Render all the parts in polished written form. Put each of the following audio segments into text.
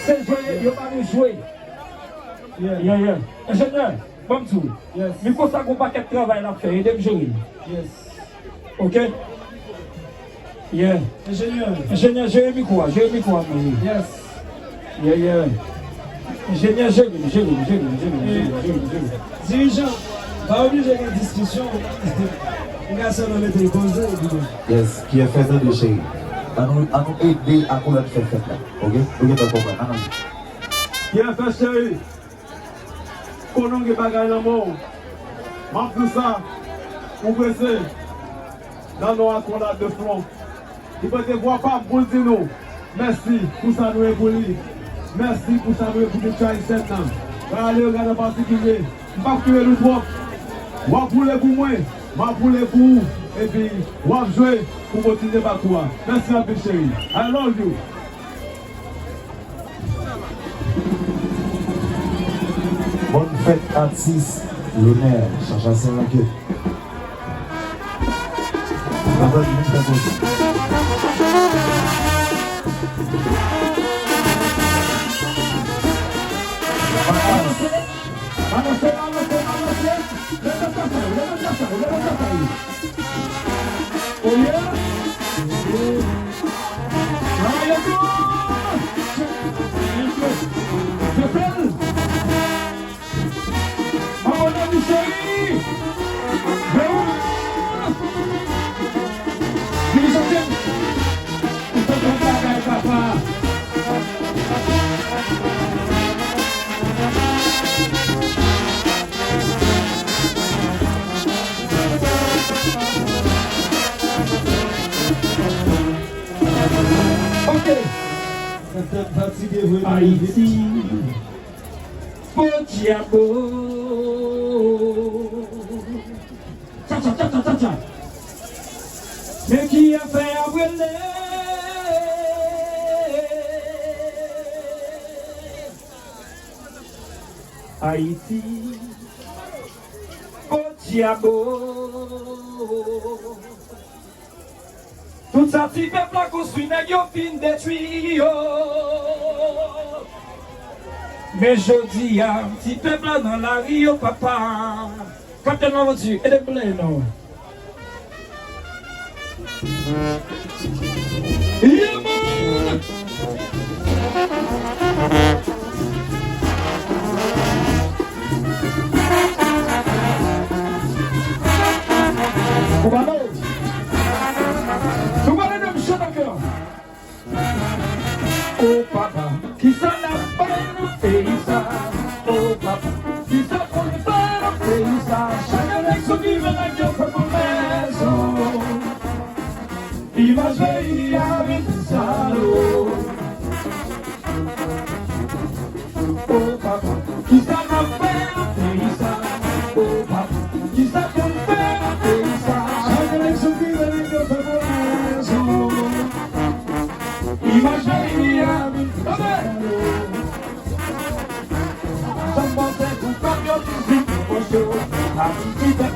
C'est joué, il va nous jouer. Ingénieur, comme tout. Mais pour ça qu'on pas qu'à travail à faire, il est jouer. Ok? Ingénieur, j'ai mis quoi? Ingénieur, Dirigeant, pas obligé de discussion. Il y a ça dans les déposés. Yes, qui est fait de chéri. À nous aider à connaître cette fête-là. Ok? Vous êtes comprendre. Qui a fait chéri? Qu'on n'a pas gagné le mot. En plus ça, vous pressez dans nos accolades de front. Il peut te voir pas pour dire nous. Merci pour ça nous éboulir. Merci pour ça nous éboulir de Charles Setan. Allez, regardez en particulier. Je ne vais pas tuer le trop. Je vais pouler pour moi. Je vais pouler pour vous. Et puis, je vais jouer pour continuer par toi. Merci à vous, chérie. I love you. Bonne fête artiste, l'honneur, Chacha Saint-Lanquet. Haïti, bon diabo. Tcha. Mais qui a fait à brûler? Haïti, bon diabo. Tout ça, petit peuple a construit, n'a yo fin détruit. Mais je dis à petit peuple dans la Rio, papa. Quand on a vendu, et de blé, non. Yeah, man! Oh papa, qui s'en a pas fait ça. Oh papa, qui s'en a pas fait ça. Chacun avec son vivre la gueule comme une maison. Imaginez avec ça. Oh papa, qui s'en a pas fait ça. Oh papa, qui s'en a pas fait ça. Chacun avec son vivre la gueule comme une maison. Imaginez avec ça.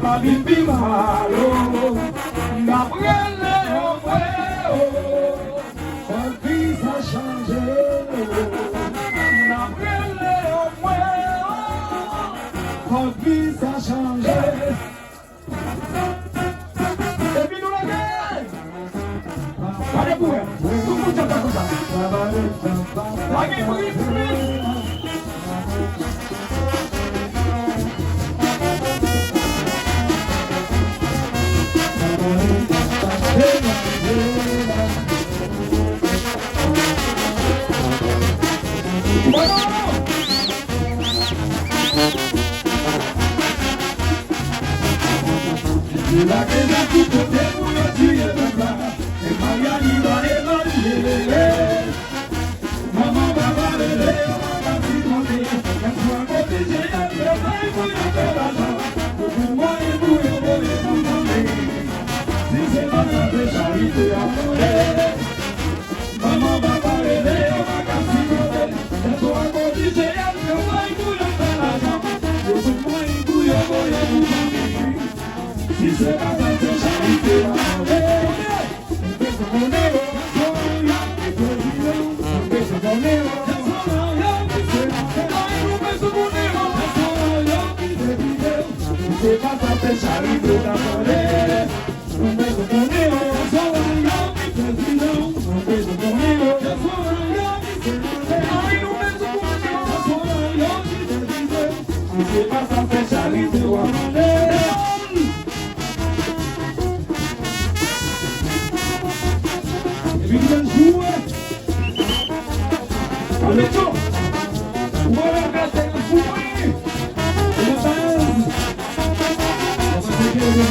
Ma bibi malo, na brûlé au feu, sa vie a changé. Na brûlé au feu, sa vie a changé. Et puis nous la gagne. Allez pour elle, tout le monde chante comme ça. Allez pour elle. La que la tuto te voy a decir verdad, en Miami va a evaluar. Mamá va a valer, mamá va a decir, en su amor te llega que hay muy a pedazo, porque no hay muy a poder. Si se van a dejar y te amoré, mamá va a valer, mamá va a decir, en su amor te llega que hay muy a pedazo, porque no hay muy a poder. Si se va a dejar y te amoré, un beso con él, soy yo que te olvidé, un beso con él, soy yo que te olvidé, un beso con él, soy yo que te olvidé. Si se va a dejar y te amoré, un beso con él, soy yo que te olvidé, un beso con él, soy yo que te olvidé, un beso con él, soy yo que te olvidé. Si se va a dejar y te amoré. Amigo, voilà gracias al fútbol. ¿Cómo estás? ¿Cómo te quieres?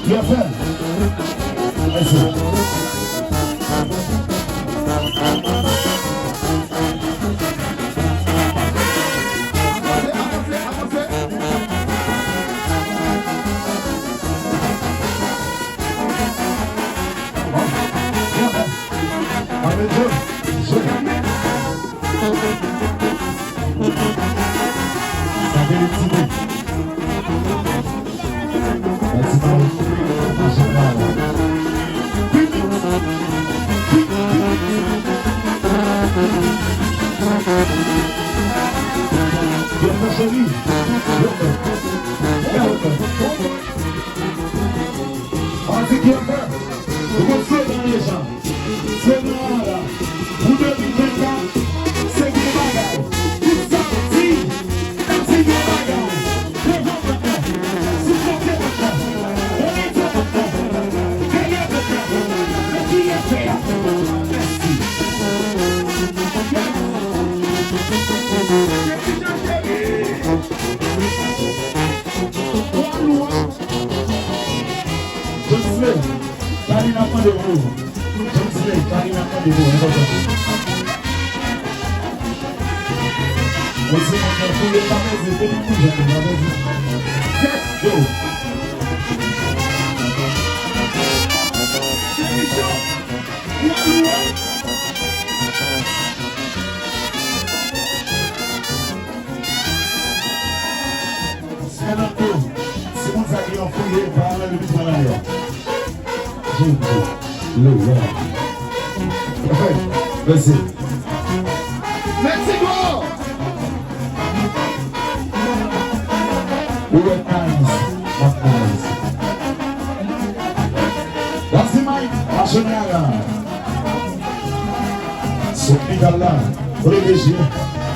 Bien fait. Merci. Merci. Mexico! We were nice, not nice. That's the mic, Ashonara. Sopikala, British.